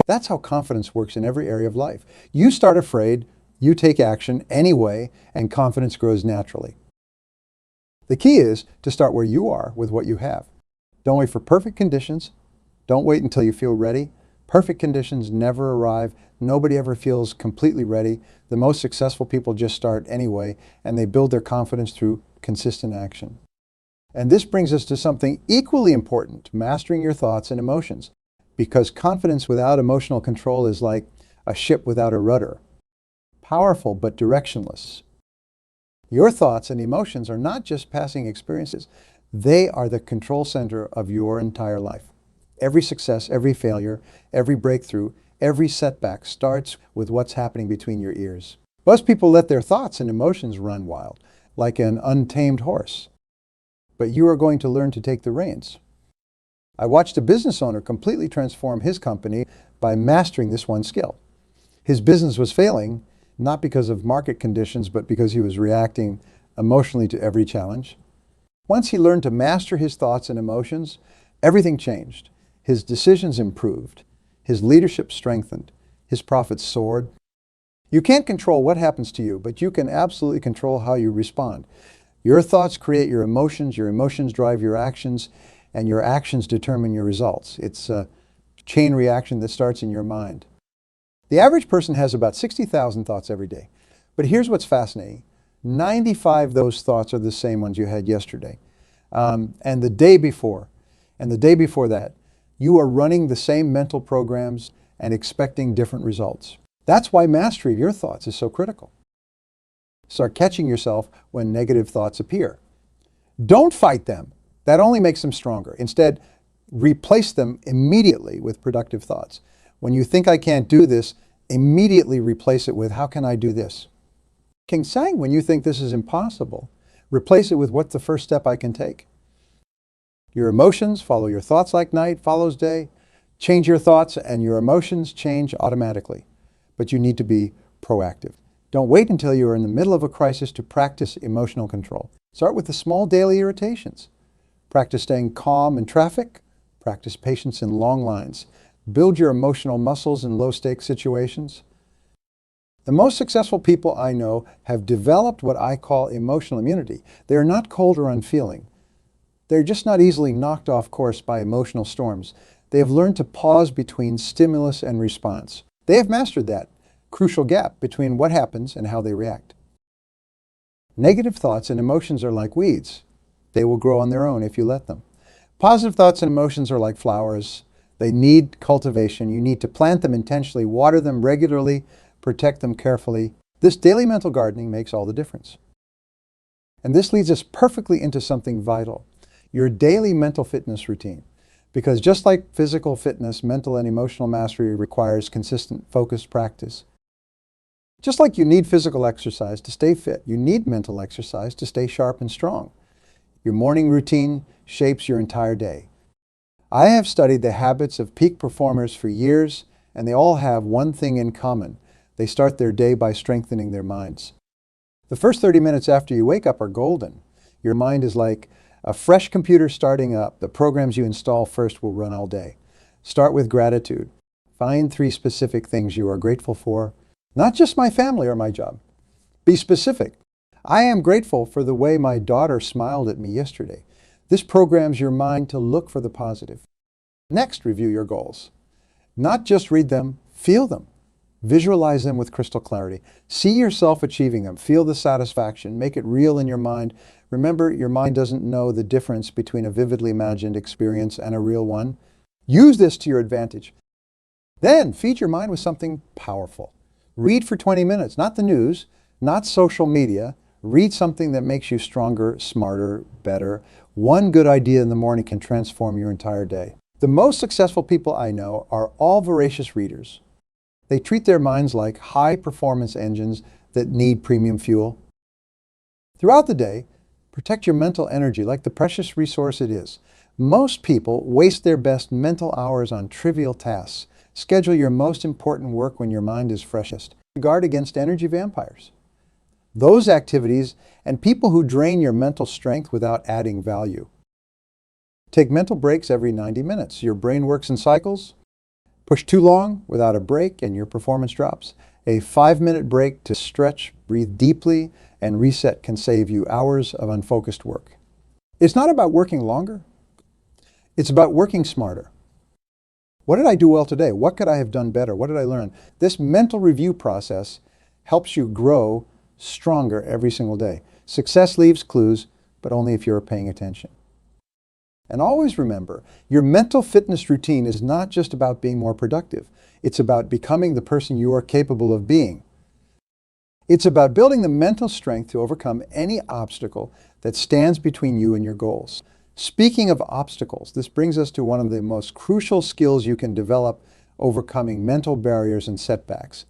That's how confidence works in every area of life. You start afraid, you take action anyway, and confidence grows naturally. The key is to start where you are with what you have. Don't wait for perfect conditions. Don't wait until you feel ready. Perfect conditions never arrive. Nobody ever feels completely ready. The most successful people just start anyway, and they build their confidence through consistent action. And this brings us to something equally important, mastering your thoughts and emotions. Because confidence without emotional control is like a ship without a rudder. Powerful but directionless. Your thoughts and emotions are not just passing experiences. They are the control center of your entire life. Every success, every failure, every breakthrough, every setback starts with what's happening between your ears. Most people let their thoughts and emotions run wild, like an untamed horse. But you are going to learn to take the reins. I watched a business owner completely transform his company by mastering this one skill. His business was failing, not because of market conditions, but because he was reacting emotionally to every challenge. Once he learned to master his thoughts and emotions, everything changed. His decisions improved. His leadership strengthened. His profits soared. You can't control what happens to you, but you can absolutely control how you respond. Your thoughts create your emotions drive your actions, and your actions determine your results. It's a chain reaction that starts in your mind. The average person has about 60,000 thoughts every day. But here's what's fascinating. 95 of those thoughts are the same ones you had yesterday. And the day before, and the day before that, you are running the same mental programs and expecting different results. That's why mastery of your thoughts is so critical. Start catching yourself when negative thoughts appear. Don't fight them. That only makes them stronger. Instead, replace them immediately with productive thoughts. When you think I can't do this, immediately replace it with how can I do this? King Sang, when you think this is impossible, replace it with what's the first step I can take? Your emotions follow your thoughts like night follows day. Change your thoughts and your emotions change automatically. But you need to be proactive. Don't wait until you are in the middle of a crisis to practice emotional control. Start with the small daily irritations. Practice staying calm in traffic. Practice patience in long lines. Build your emotional muscles in low-stakes situations. The most successful people I know have developed what I call emotional immunity. They are not cold or unfeeling. They're just not easily knocked off course by emotional storms. They have learned to pause between stimulus and response. They have mastered that crucial gap between what happens and how they react. Negative thoughts and emotions are like weeds. They will grow on their own if you let them. Positive thoughts and emotions are like flowers. They need cultivation. You need to plant them intentionally, water them regularly, protect them carefully. This daily mental gardening makes all the difference. And this leads us perfectly into something vital, your daily mental fitness routine. Because just like physical fitness, mental and emotional mastery requires consistent, focused practice. Just like you need physical exercise to stay fit, you need mental exercise to stay sharp and strong. Your morning routine shapes your entire day. I have studied the habits of peak performers for years, and they all have one thing in common. They start their day by strengthening their minds. The first 30 minutes after you wake up are golden. Your mind is like a fresh computer starting up. The programs you install first will run all day. Start with gratitude. Find 3 specific things you are grateful for. Not just my family or my job. Be specific. I am grateful for the way my daughter smiled at me yesterday. This programs your mind to look for the positive. Next, review your goals. Not just read them, feel them. Visualize them with crystal clarity. See yourself achieving them. Feel the satisfaction. Make it real in your mind. Remember, your mind doesn't know the difference between a vividly imagined experience and a real one. Use this to your advantage. Then feed your mind with something powerful. Read for 20 minutes, not the news, not social media. Read something that makes you stronger, smarter, better. One good idea in the morning can transform your entire day. The most successful people I know are all voracious readers. They treat their minds like high-performance engines that need premium fuel. Throughout the day, protect your mental energy like the precious resource it is. Most people waste their best mental hours on trivial tasks. Schedule your most important work when your mind is freshest. Guard against energy vampires. Those activities and people who drain your mental strength without adding value. Take mental breaks every 90 minutes. Your brain works in cycles. Push too long without a break and your performance drops. A 5-minute break to stretch, breathe deeply, and reset can save you hours of unfocused work. It's not about working longer. It's about working smarter. What did I do well today? What could I have done better? What did I learn? This mental review process helps you grow stronger every single day. Success leaves clues, but only if you're paying attention. And always remember, your mental fitness routine is not just about being more productive. It's about becoming the person you are capable of being. It's about building the mental strength to overcome any obstacle that stands between you and your goals. Speaking of obstacles, this brings us to one of the most crucial skills you can develop: overcoming mental barriers and setbacks.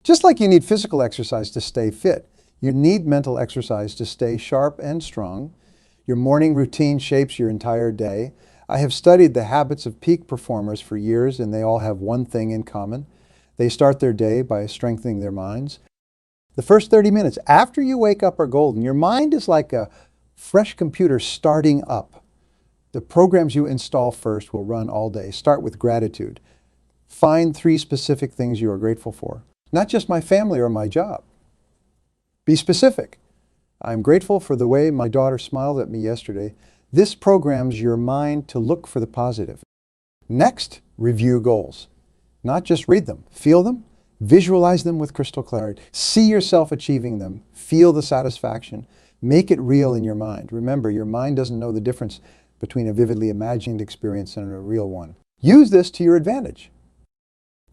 Just like you need physical exercise to stay fit, you need mental exercise to stay sharp and strong. Your morning routine shapes your entire day. I have studied the habits of peak performers for years, and they all have one thing in common. They start their day by strengthening their minds. The first 30 minutes after you wake up are golden. Your mind is like a fresh computer starting up. The programs you install first will run all day. Start with gratitude. Find 3 specific things you are grateful for. Not just my family or my job. Be specific. I'm grateful for the way my daughter smiled at me yesterday. This programs your mind to look for the positive. Next, review goals. Not just read them, feel them, visualize them with crystal clarity. See yourself achieving them. Feel the satisfaction. Make it real in your mind. Remember, your mind doesn't know the difference between a vividly imagined experience and a real one. Use this to your advantage.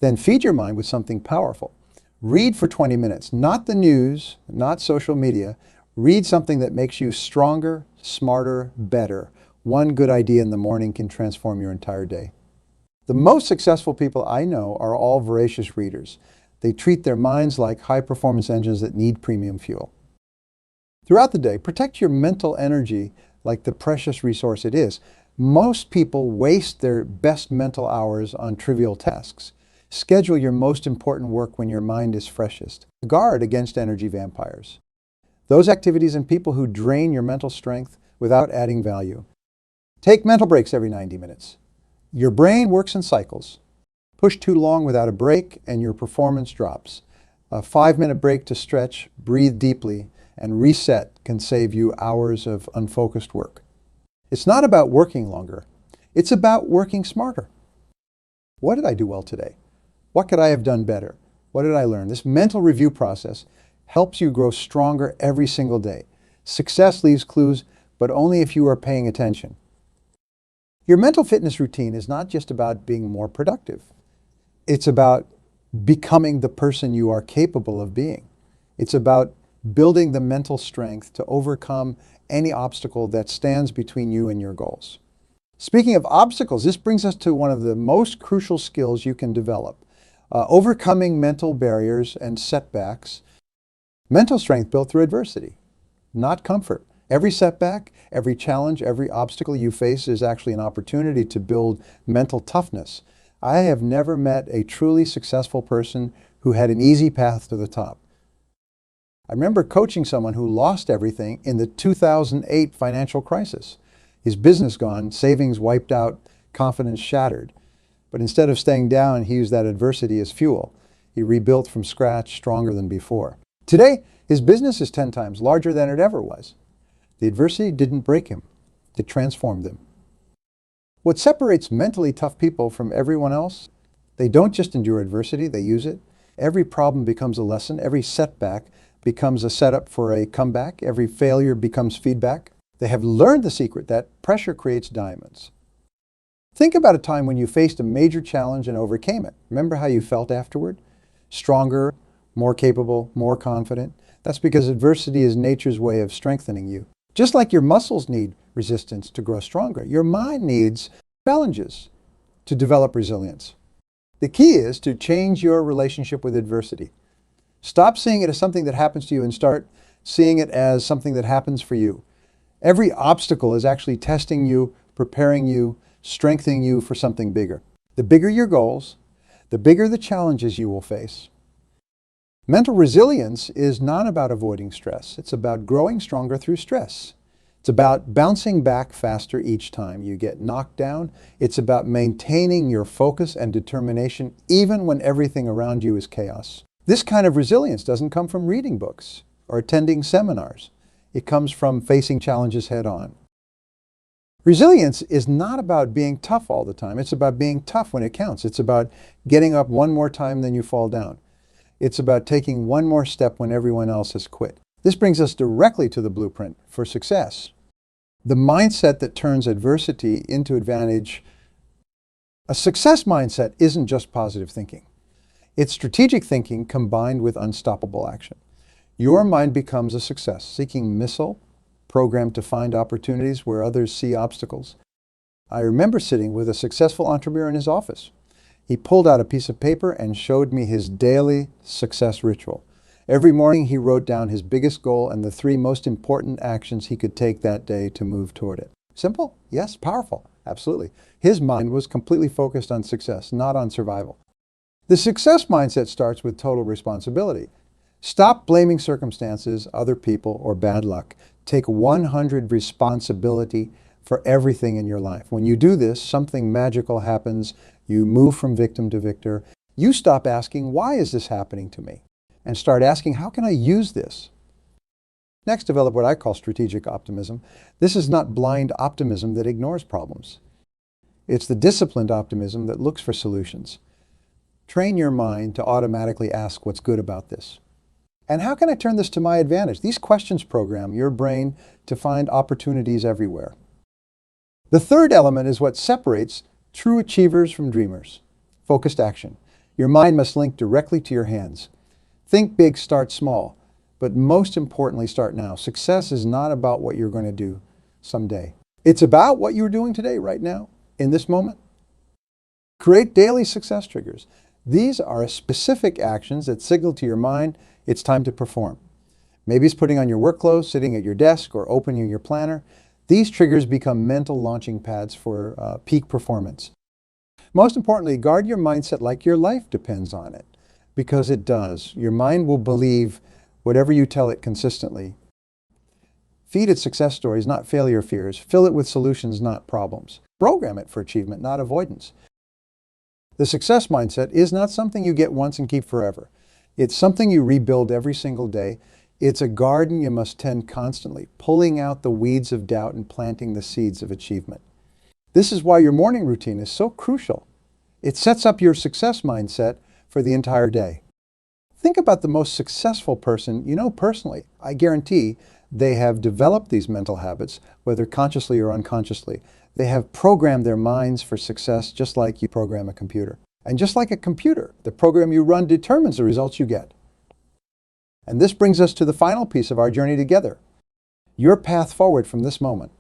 Then feed your mind with something powerful. Read for 20 minutes, not the news, not social media. Read something that makes you stronger, smarter, better. One good idea in the morning can transform your entire day. The most successful people I know are all voracious readers. They treat their minds like high-performance engines that need premium fuel. Throughout the day, protect your mental energy like the precious resource it is. Most people waste their best mental hours on trivial tasks. Schedule your most important work when your mind is freshest. Guard against energy vampires. Those activities and people who drain your mental strength without adding value. Take mental breaks every 90 minutes. Your brain works in cycles. Push too long without a break and your performance drops. A 5-minute break to stretch, breathe deeply, and reset can save you hours of unfocused work. It's not about working longer. It's about working smarter. What did I do well today? What could I have done better? What did I learn? This mental review process helps you grow stronger every single day. Success leaves clues, but only if you are paying attention. Your mental fitness routine is not just about being more productive. It's about becoming the person you are capable of being. It's about building the mental strength to overcome any obstacle that stands between you and your goals. Speaking of obstacles, this brings us to one of the most crucial skills you can develop. Overcoming mental barriers and setbacks. Mental strength built through adversity, not comfort. Every setback, every challenge, every obstacle you face is actually an opportunity to build mental toughness. I have never met a truly successful person who had an easy path to the top. I remember coaching someone who lost everything in the 2008 financial crisis. His business gone, savings wiped out, confidence shattered. But instead of staying down, he used that adversity as fuel. He rebuilt from scratch, stronger than before. Today, his business is 10 times larger than it ever was. The adversity didn't break him. It transformed him. What separates mentally tough people from everyone else? They don't just endure adversity, they use it. Every problem becomes a lesson. Every setback becomes a setup for a comeback. Every failure becomes feedback. They have learned the secret that pressure creates diamonds. Think about a time when you faced a major challenge and overcame it. Remember how you felt afterward? Stronger, more capable, more confident. That's because adversity is nature's way of strengthening you. Just like your muscles need resistance to grow stronger, your mind needs challenges to develop resilience. The key is to change your relationship with adversity. Stop seeing it as something that happens to you and start seeing it as something that happens for you. Every obstacle is actually testing you, preparing you, strengthening you for something bigger. The bigger your goals, the bigger the challenges you will face. Mental resilience is not about avoiding stress. It's about growing stronger through stress. It's about bouncing back faster each time you get knocked down. It's about maintaining your focus and determination even when everything around you is chaos. This kind of resilience doesn't come from reading books or attending seminars. It comes from facing challenges head on. Resilience is not about being tough all the time. It's about being tough when it counts. It's about getting up one more time than you fall down. It's about taking one more step when everyone else has quit. This brings us directly to the blueprint for success. The mindset that turns adversity into advantage. A success mindset isn't just positive thinking. It's strategic thinking combined with unstoppable action. Your mind becomes a success, seeking missile, programmed to find opportunities where others see obstacles. I remember sitting with a successful entrepreneur in his office. He pulled out a piece of paper and showed me his daily success ritual. Every morning he wrote down his biggest goal and the 3 most important actions he could take that day to move toward it. Simple? Yes. Powerful? Absolutely. His mind was completely focused on success, not on survival. The success mindset starts with total responsibility. Stop blaming circumstances, other people, or bad luck. Take 100% responsibility for everything in your life. When you do this, something magical happens. You move from victim to victor. You stop asking, why is this happening to me? And start asking, how can I use this? Next, develop what I call strategic optimism. This is not blind optimism that ignores problems. It's the disciplined optimism that looks for solutions. Train your mind to automatically ask what's good about this. And how can I turn this to my advantage? These questions program your brain to find opportunities everywhere. The third element is what separates true achievers from dreamers. Focused action. Your mind must link directly to your hands. Think big, start small, but most importantly, start now. Success is not about what you're going to do someday. It's about what you're doing today, right now, in this moment. Create daily success triggers. These are specific actions that signal to your mind it's time to perform. Maybe it's putting on your work clothes, sitting at your desk, or opening your planner. These triggers become mental launching pads for peak performance. Most importantly, guard your mindset like your life depends on it, because it does. Your mind will believe whatever you tell it consistently. Feed it success stories, not failure fears. Fill it with solutions, not problems. Program it for achievement, not avoidance. The success mindset is not something you get once and keep forever. It's something you rebuild every single day. It's a garden you must tend constantly, pulling out the weeds of doubt and planting the seeds of achievement. This is why your morning routine is so crucial. It sets up your success mindset for the entire day. Think about the most successful person you know personally. I guarantee they have developed these mental habits, whether consciously or unconsciously. They have programmed their minds for success just like you program a computer. And just like a computer, the program you run determines the results you get. And this brings us to the final piece of our journey together. Your path forward from this moment.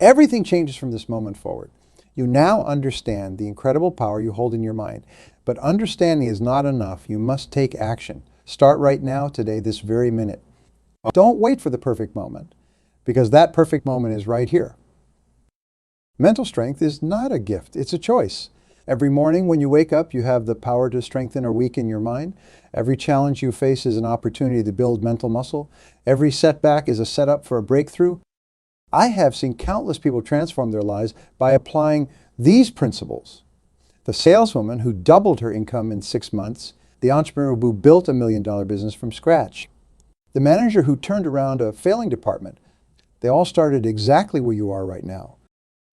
Everything changes from this moment forward. You now understand the incredible power you hold in your mind. But understanding is not enough. You must take action. Start right now, today, this very minute. Don't wait for the perfect moment, because that perfect moment is right here. Mental strength is not a gift, it's a choice. Every morning when you wake up, you have the power to strengthen or weaken your mind. Every challenge you face is an opportunity to build mental muscle. Every setback is a setup for a breakthrough. I have seen countless people transform their lives by applying these principles. The saleswoman who doubled her income in 6 months, the entrepreneur who built a $1 million business from scratch, the manager who turned around a failing department. They all started exactly where you are right now,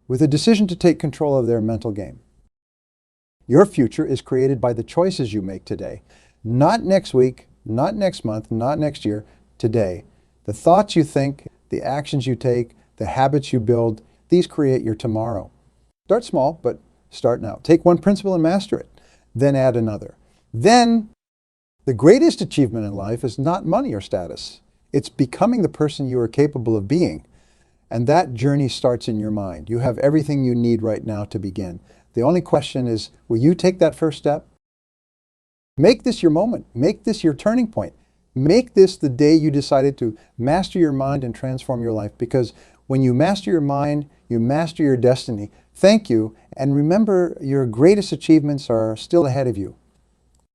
with a decision to take control of their mental game. Your future is created by the choices you make today. Not next week, not next month, not next year, today. The thoughts you think, the actions you take, the habits you build, these create your tomorrow. Start small, but start now. Take one principle and master it. Then add another. Then, the greatest achievement in life is not money or status. It's becoming the person you are capable of being. And that journey starts in your mind. You have everything you need right now to begin. The only question is, will you take that first step? Make this your moment. Make this your turning point. Make this the day you decided to master your mind and transform your life. Because when you master your mind, you master your destiny. Thank you, and remember your greatest achievements are still ahead of you.